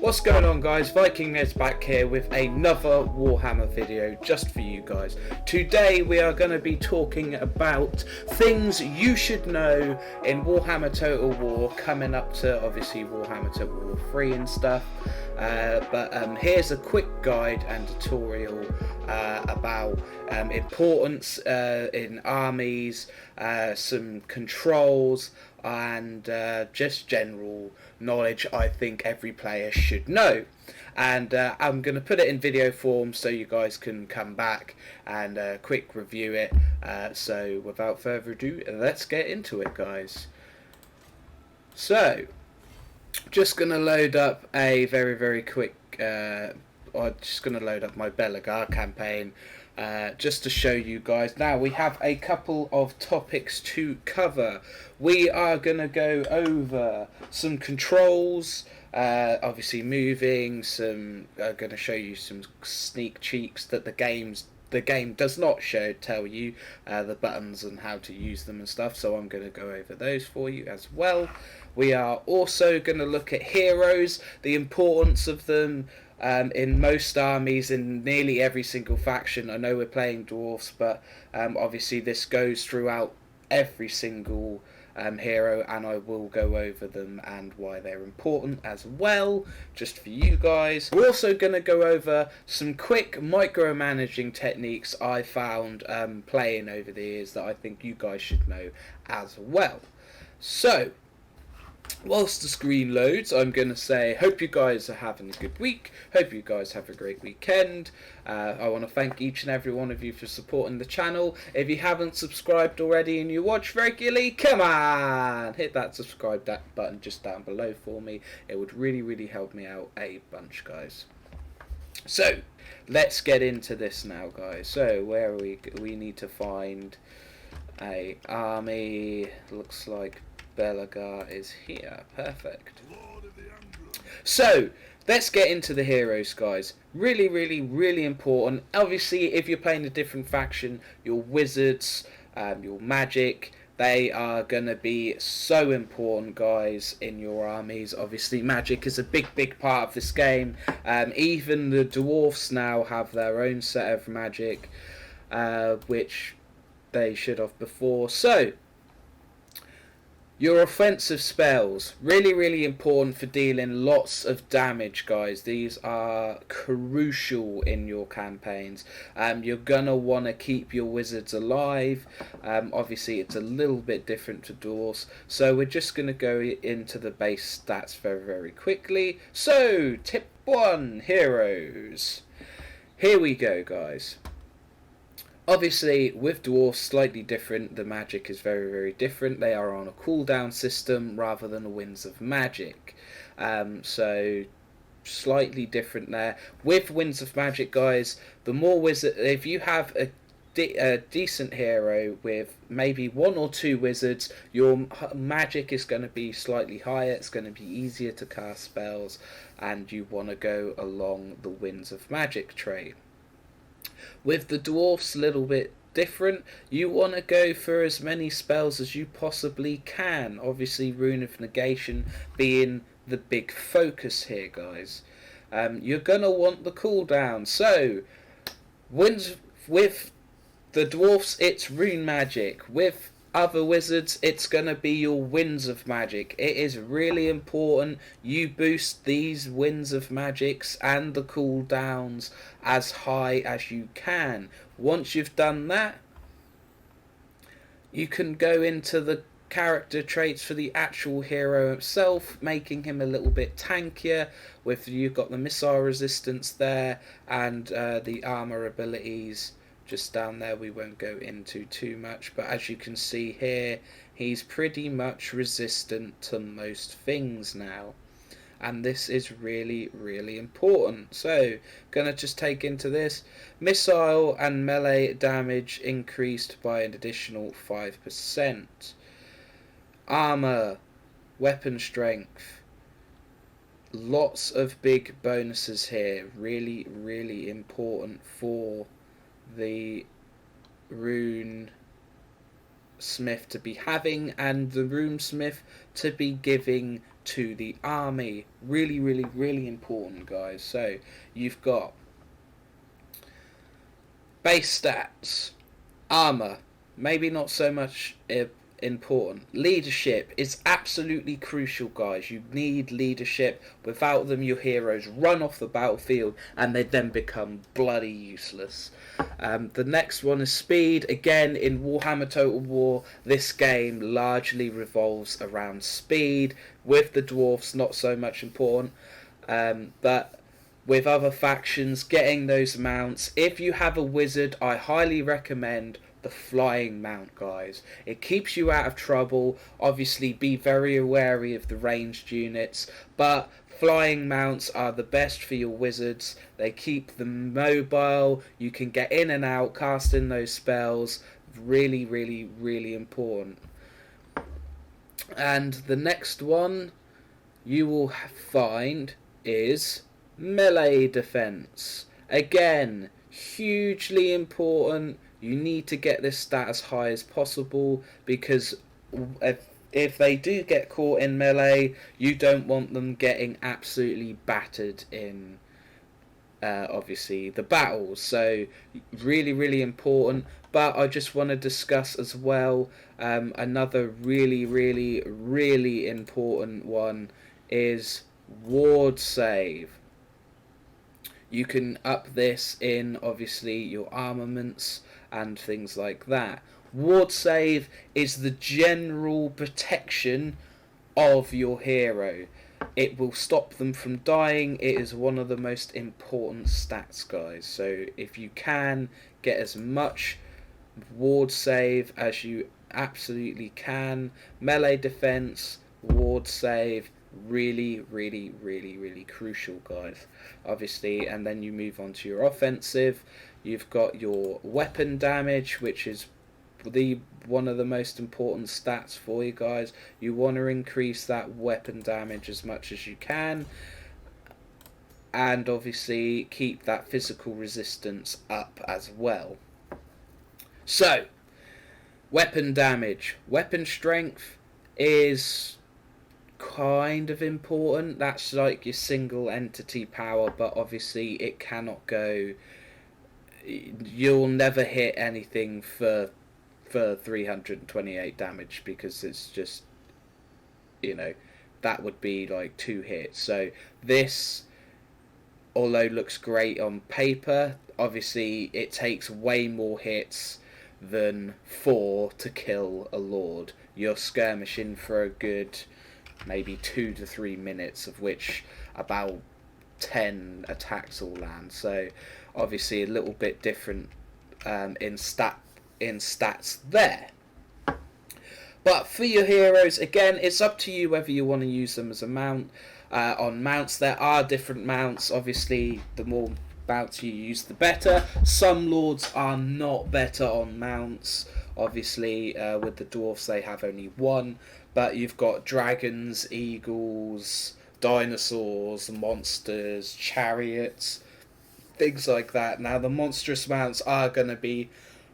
What's going on, guys? Viking is back here with another Warhammer video just for you guys. Today we are going to be talking about things you should know in Warhammer Total War, coming up to obviously Warhammer Total War 3 and stuff. But here's a quick guide and tutorial about importance in armies, some controls, and just general knowledge I think every player should know. And I'm going to put it in video form so you guys can come back and quick review it. So without further ado, let's get into it, guys. So just going to load up a very quick I'm just going to load up my Belagar campaign just to show you guys. Now we have a couple of topics to cover. We are going to go over some controls, obviously moving, I'm going to show you some sneak cheats that the game does not tell you the buttons and how to use them and stuff, so I'm going to go over those for you as well. We are also going to look at heroes, the importance of them in most armies, in nearly every single faction. I know we're playing dwarfs, but obviously this goes throughout every single hero, and I will go over them and why they're important as well, just for you guys. We're also going to go over some quick micromanaging techniques I found playing over the years that I think you guys should know as well. So whilst the screen loads, I'm going to say, hope you guys are having a good week. Hope you guys have a great weekend. I want to thank each and every one of you for supporting the channel. If you haven't subscribed already and you watch regularly, come on, hit that subscribe button just down below for me. It would really help me out a bunch, guys. So let's get into this now, guys. So where are we need to find a army. Looks like Belagar is here. Perfect. So let's get into the heroes, guys. Really important. Obviously, if you're playing a different faction, your wizards, your magic, they are going to be so important, guys, in your armies. Obviously, magic is a big part of this game. Even the dwarfs now have their own set of magic, which they should have before. So your offensive spells, really important for dealing lots of damage, guys. These are crucial in your campaigns. You're gonna want to keep your wizards alive. Obviously it's a little bit different to dwarves, so we're just gonna go into the base stats very quickly. So tip 1, heroes. Here we go, guys. Obviously, with dwarfs, slightly different. The magic is very different. They are on a cooldown system rather than a winds of magic. So slightly different there. With winds of magic, guys, the more wizard, if you have a decent hero with maybe 1 or 2 wizards, your magic is going to be slightly higher. It's going to be easier to cast spells, and you want to go along the winds of magic train. With the dwarfs, a little bit different. You want to go for as many spells as you possibly can. Obviously, Rune of Negation being the big focus here, guys. You're going to want the cooldown. So, with the dwarfs, it's Rune Magic. With other wizards, it's going to be your winds of magic. It is really important you boost these winds of magics and the cooldowns as high as you can. Once you've done that, you can go into the character traits for the actual hero himself, making him a little bit tankier. You've got the missile resistance there, and the armor abilities just down there we won't go into too much, but as you can see here, he's pretty much resistant to most things now, and this is really important. So gonna just take into this, missile and melee damage increased by an additional 5%, armor, weapon strength, lots of big bonuses here. Really important for the rune smith to be having, and the rune smith to be giving to the army. Really, really, really important, guys. So you've got base stats, armor, maybe not so much important. Leadership is absolutely crucial, guys. You need leadership. Without them, your heroes run off the battlefield and they then become bloody useless. The next one is speed. Again, in Warhammer Total War, this game largely revolves around speed. With the dwarfs, not so much important, but with other factions, getting those mounts. If you have a wizard, I highly recommend the flying mount, guys. It keeps you out of trouble. Obviously, be very wary of the ranged units, but flying mounts are the best for your wizards. They keep them mobile. You can get in and out, casting those spells. Really, really, really important. And the next one you will find is melee defense. Again, hugely important. You need to get this stat as high as possible, because if they do get caught in melee, you don't want them getting absolutely battered in obviously the battles. So really, really important. But I just want to discuss as well, another really, really, really important one is ward save. You can up this in obviously your armaments and things like that. Ward save is the general protection of your hero. It will stop them from dying. It is one of the most important stats, guys. So if you can, get as much ward save as you absolutely can. Melee defense, ward save, really, really, really, really crucial, guys. Obviously, and then you move on to your offensive. You've got your weapon damage, which is one of the most important stats for you guys. You want to increase that weapon damage as much as you can, and obviously keep that physical resistance up as well. So, weapon damage. Weapon strength is kind of important. That's like your single entity power, but obviously it cannot go. You'll never hit anything for 328 damage, because it's just, that would be like 2 hits. So this, although looks great on paper, obviously it takes way more hits than 4 to kill a lord. You're skirmishing for a good maybe 2 to 3 minutes, of which about 10 attacks will land. So obviously a little bit different in stats there. But for your heroes, again, it's up to you whether you want to use them as a mount. On mounts, there are different mounts. Obviously, the more mounts you use, the better. Some lords are not better on mounts. Obviously, with the dwarfs, they have only one. But you've got dragons, eagles, dinosaurs, monsters, chariots, things like that. Now, the monstrous mounts are going to be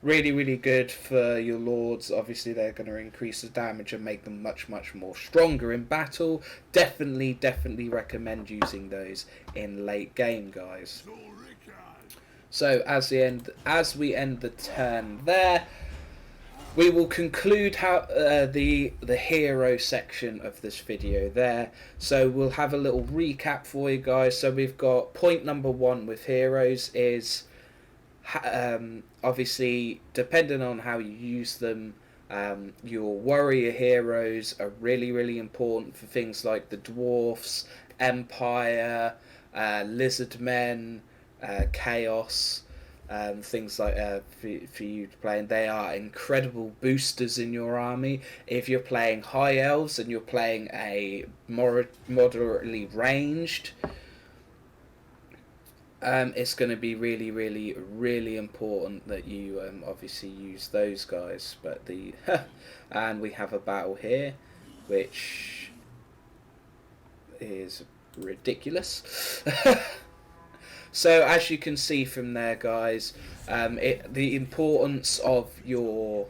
really, really good for your lords. Obviously, they're going to increase the damage and make them much, much more stronger in battle. Definitely recommend using those in late game, guys. So as we end the turn there, we will conclude how the hero section of this video there. So we'll have a little recap for you guys. So we've got point number 1 with heroes is obviously, depending on how you use them, your warrior heroes are really, really important for things like the dwarfs, empire, lizard men, chaos, things like for you to play, and they are incredible boosters in your army. If you're playing high elves and you're playing a moderately ranged, it's going to be really, really, really important that you obviously use those guys. But and we have a battle here, which is ridiculous. So as you can see from there, guys, the importance of your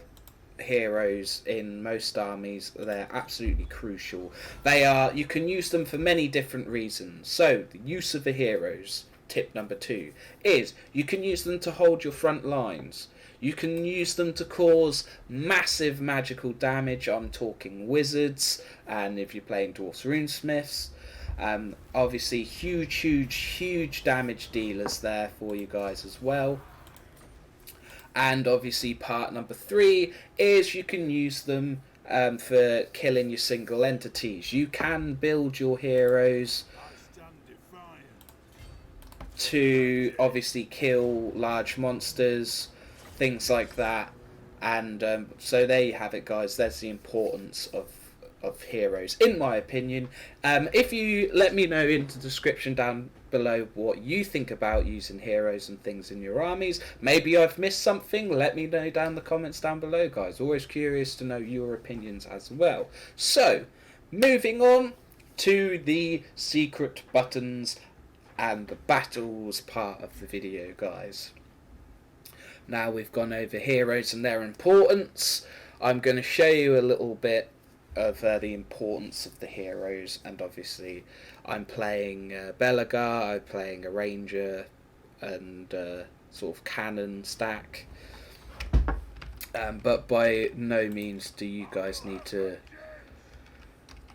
heroes in most armies. They're absolutely crucial. You can use them for many different reasons. So the use of the heroes, tip number 2, is you can use them to hold your front lines. You can use them to cause massive magical damage. I'm talking wizards, and if you're playing dwarfs, runesmiths, obviously huge damage dealers there for you guys as well. And obviously part number 3 is you can use them for killing your single entities. You can build your heroes to obviously kill large monsters, things like that. And so there you have it, guys. There's the importance of heroes, in my opinion. If you let me know in the description down below what you think about using heroes and things in your armies. Maybe I've missed something. Let me know down in the comments down below, guys. Always curious to know your opinions as well. So, moving on to the secret buttons and the battles part of the video, guys. Now we've gone over heroes and their importance. I'm going to show you a little bit of the importance of the heroes, and obviously I'm playing Belagar, I'm playing a ranger and sort of cannon stack, but by no means do you guys need to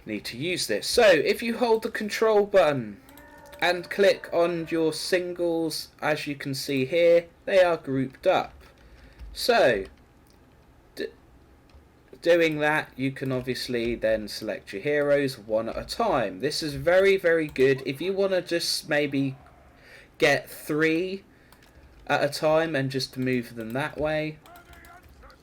use this. So if you hold the control button and click on your singles, as you can see here, they are grouped up. So doing that, you can obviously then select your heroes one at a time. This is very good if you want to just maybe get 3 at a time and just move them that way.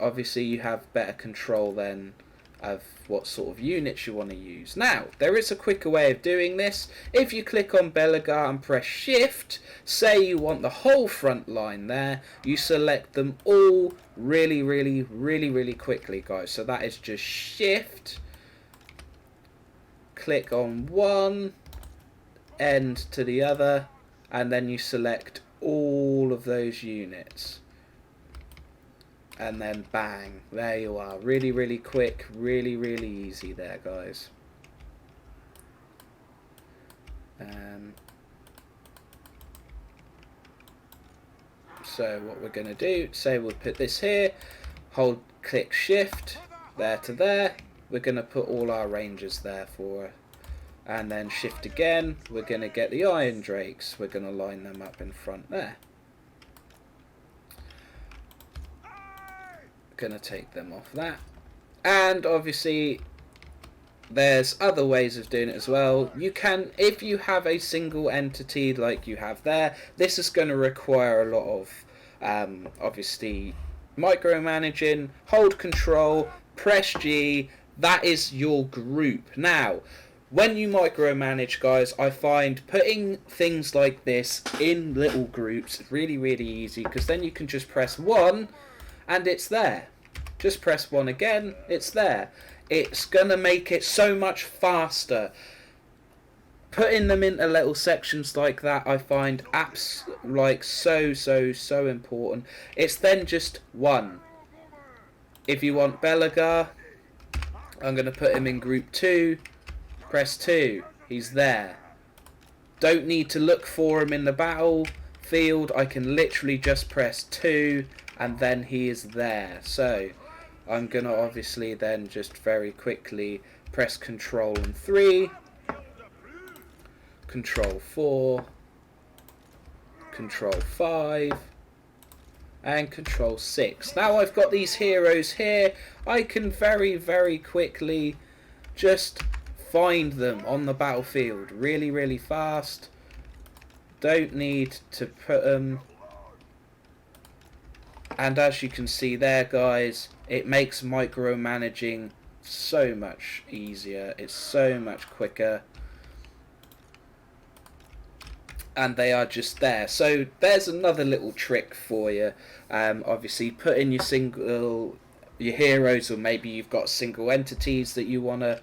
Obviously you have better control then of what sort of units you want to use. Now, there is a quicker way of doing this. If you click on Belagar and press shift, say you want the whole front line there, you select them all really quickly, guys. So that is just shift, click on one end to the other, and then you select all of those units. And then bang, there you are. Really quick, really easy there, guys. So what we're going to do, say we'll put this here, click shift, there to there. We're going to put all our rangers there for her. And then shift again, we're going to get the Iron Drakes. We're going to line them up in front there. Going to take them off that, and obviously there's other ways of doing it as well. You can, if you have a single entity like you have there, this is going to require a lot of obviously micromanaging. Hold control, press G, that is your group. Now when you micromanage, guys, I find putting things like this in little groups is really easy, because then you can just press 1 and it's there. Just press 1 again, it's there. It's gonna make it so much faster. Putting them into little sections like that, I find like so important. It's then just 1. If you want Belagar, I'm gonna put him in group 2. Press 2, he's there. Don't need to look for him in the battlefield. I can literally just press 2 and then he is there. So I'm going to obviously then just very quickly press Control and 3, Control 4, Control 5, and Control 6. Now I've got these heroes here. I can very quickly just find them on the battlefield really fast. Don't need to put them. And as you can see there, guys, it makes micromanaging so much easier. It's so much quicker. And they are just there. So there's another little trick for you. Obviously, put in your heroes, or maybe you've got single entities that you want to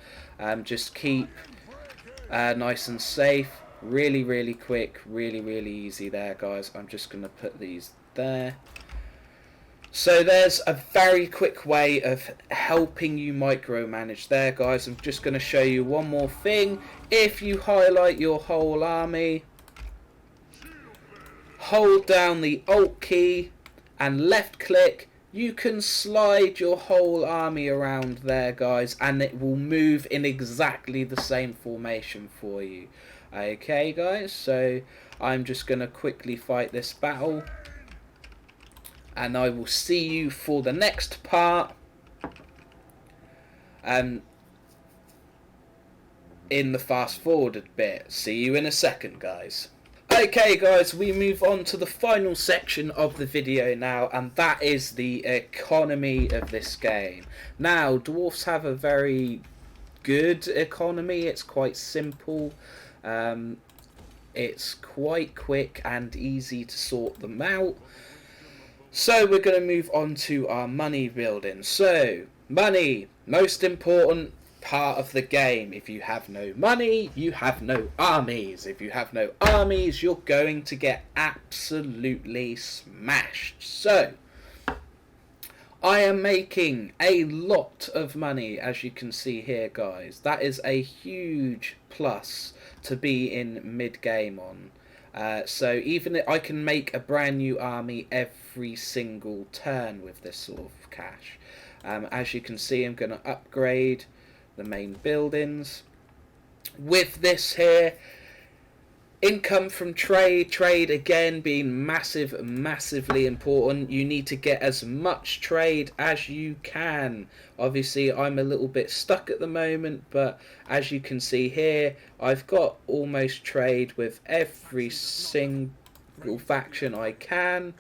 just keep nice and safe. Really quick, really easy there, guys. I'm just going to put these there. So there's a very quick way of helping you micromanage there, guys. I'm just going to show you one more thing. If you highlight your whole army, hold down the Alt key and left click, you can slide your whole army around there, guys, and it will move in exactly the same formation for you. Okay, guys, so I'm just going to quickly fight this battle, and I will see you for the next part in the fast forwarded bit. See you in a second, guys. Okay, guys, we move on to the final section of the video now, and that is the economy of this game. Now, dwarfs have a very good economy. It's quite simple. It's quite quick and easy to sort them out. So we're going to move on to our money building. So, money, most important part of the game. If you have no money, you have no armies. If you have no armies, you're going to get absolutely smashed. So, I am making a lot of money, as you can see here, guys. That is a huge plus to be in mid-game on. So even I can make a brand new army every single turn with this sort of cash. As you can see, I'm going to upgrade the main buildings. With this here, income from trade again being massively important. You need to get as much trade as you can. Obviously I'm a little bit stuck at the moment, but as you can see here, I've got almost trade with every single faction I can,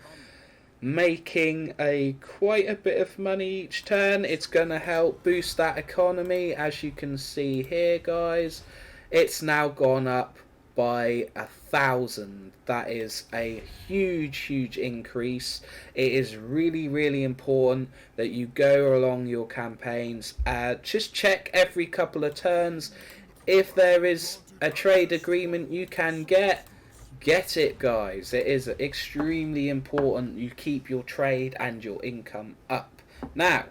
making quite a bit of money each turn. It's gonna help boost that economy. As you can see here, guys, it's now gone up by 1,000. That is a huge increase. It is really important that you go along your campaigns. Just check every couple of turns. If there is a trade agreement you can get it, guys. It is extremely important you keep your trade and your income up. Now,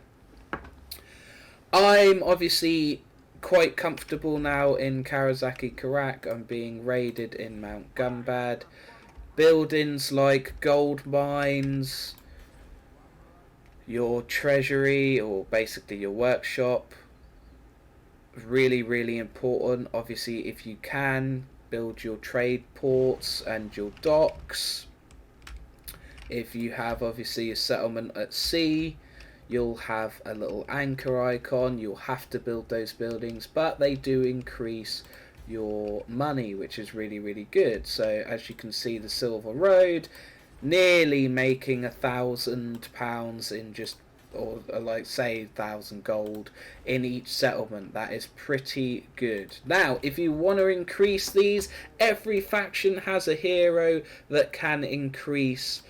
I'm obviously quite comfortable now in Karasaki Karak. I'm being raided in Mount Gumbad. Buildings like gold mines, your treasury, or basically your workshop, really important. Obviously, if you can, build your trade ports and your docks. If you have obviously a settlement at sea, you'll have a little anchor icon. You'll have to build those buildings, but they do increase your money, which is really good. So as you can see, the Silver Road nearly making £1,000 in just, or like say 1,000 gold in each settlement. That is pretty good. Now if you want to increase these, every faction has a hero that can increase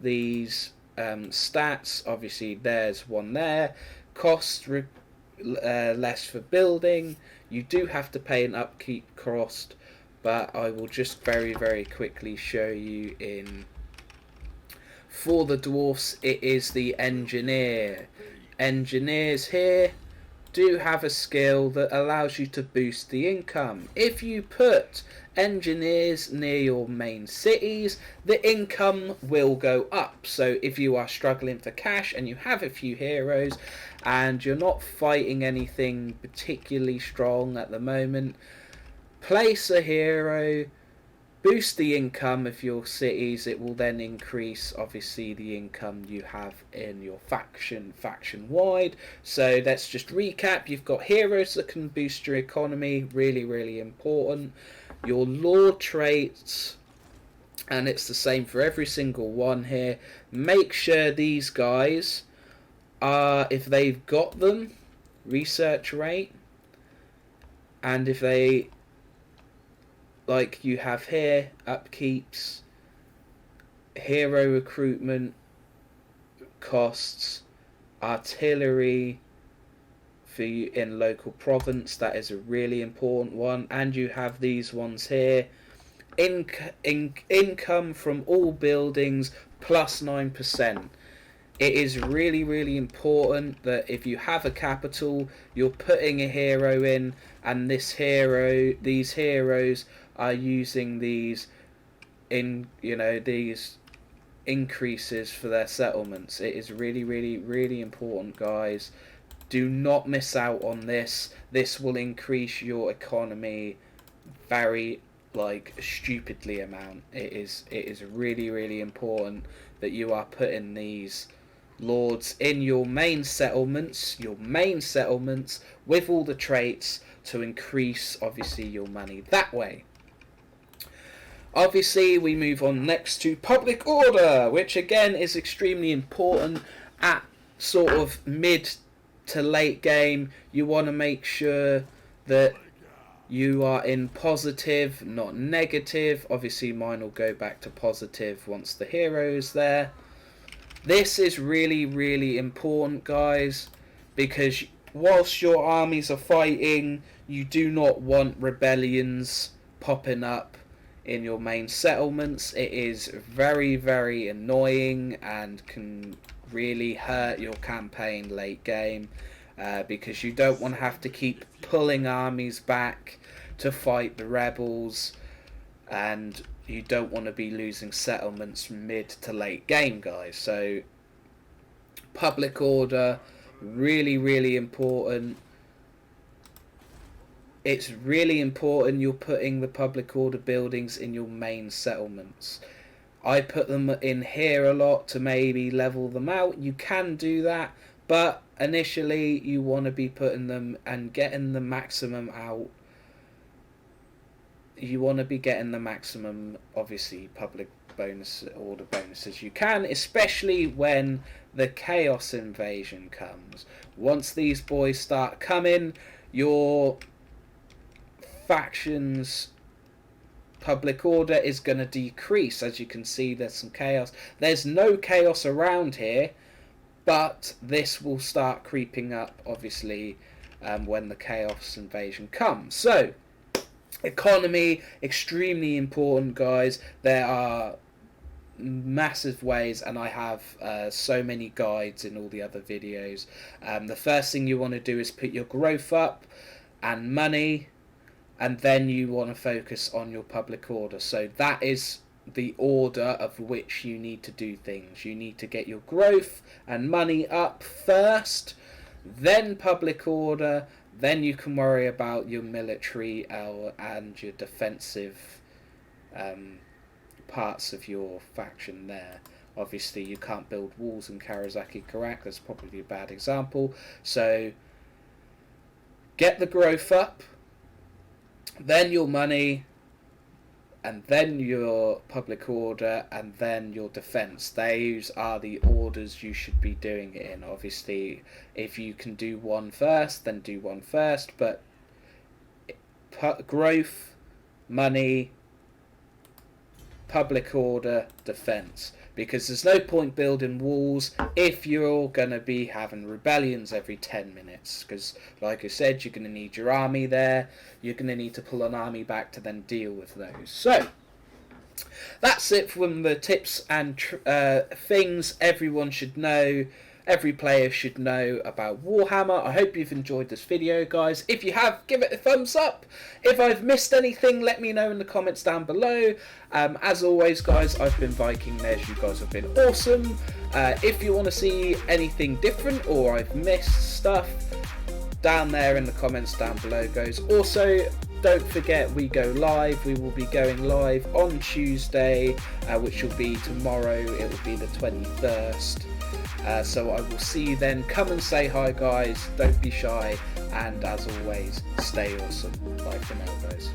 these stats. Obviously there's one there. Cost less for building. You do have to pay an upkeep cost, but I will just very quickly show you in. For the dwarfs, it is the engineer. Engineers here do have a skill that allows you to boost the income. If you put engineers near your main cities, the income will go up. So if you are struggling for cash and you have a few heroes and you're not fighting anything particularly strong at the moment, place a hero, boost the income of your cities. It will then increase obviously the income you have in your faction wide. So let's just recap. You've got heroes that can boost your economy, really important. Your lore traits, and it's the same for every single one here. Make sure these guys are, if they've got them, research rate, and if they, like you have here, upkeeps, hero recruitment costs, artillery for you in local province, that is a really important one. And you have these ones here, income from all buildings plus 9%. it is really, really important that if you have a capital, you're putting a hero in, and these heroes are using these these increases for their settlements. It is really, really, really important, guys. Do not miss out on this. This will increase your economy very, like, stupidly amount. It is really, really important that you are putting these lords in your main settlements with all the traits to increase, obviously, your money that way. Obviously, we move on next to public order, which again is extremely important at sort of mid to late game. You want to make sure that you are in positive, not negative. Obviously, mine will go back to positive once the hero is there. This is really, really important, guys, because whilst your armies are fighting, you do not want rebellions popping up in your main settlements. It is very, very annoying and can really hurt your campaign late game, because you don't want to have to keep pulling armies back to fight the rebels, and you don't want to be losing settlements mid to late game, guys. So public order, really, really important. It's really important you're putting the public order buildings in your main settlements. I put them in here a lot to maybe level them out. You can do that, but initially you want to be putting them and getting the maximum out. You want to be getting the maximum, obviously, public bonus order bonuses you can, especially when the chaos invasion comes. Once these boys start coming, your factions public order is going to decrease. As you can see, there's some chaos. There's no chaos around here, but this will start creeping up, obviously, when the chaos invasion comes. So economy, extremely important, guys. There are massive ways, and I have so many guides in all the other videos. The first thing you want to do is put your growth up and money, and then you want to focus on your public order. So that is the order of which you need to do things. You need to get your growth and money up first, then public order, then you can worry about your military and your defensive parts of your faction there. Obviously, you can't build walls in Karasaki Karak. That's probably a bad example. So get the growth up, then your money, and then your public order, and then your defense. Those are the orders you should be doing it in. Obviously, if you can do one first, then do one first, but growth, money, public order, defense. Because there's no point building walls if you're going to be having rebellions every 10 minutes. Because, like I said, you're going to need your army there. You're going to need to pull an army back to then deal with those. So, that's it from the tips and things everyone should know. Every player should know about Warhammer. I hope you've enjoyed this video, guys. If you have, give it a thumbs up. If I've missed anything, let me know in the comments down below. As always, guys, I've been Viking Nez. You guys have been awesome. If you want to see anything different or I've missed stuff, down there in the comments down below, guys. Also, don't forget, we go live. We will be going live on Tuesday, which will be tomorrow. It will be the 21st. So I will see you then. Come and say hi, guys. Don't be shy. And as always, stay awesome. Bye for now, guys.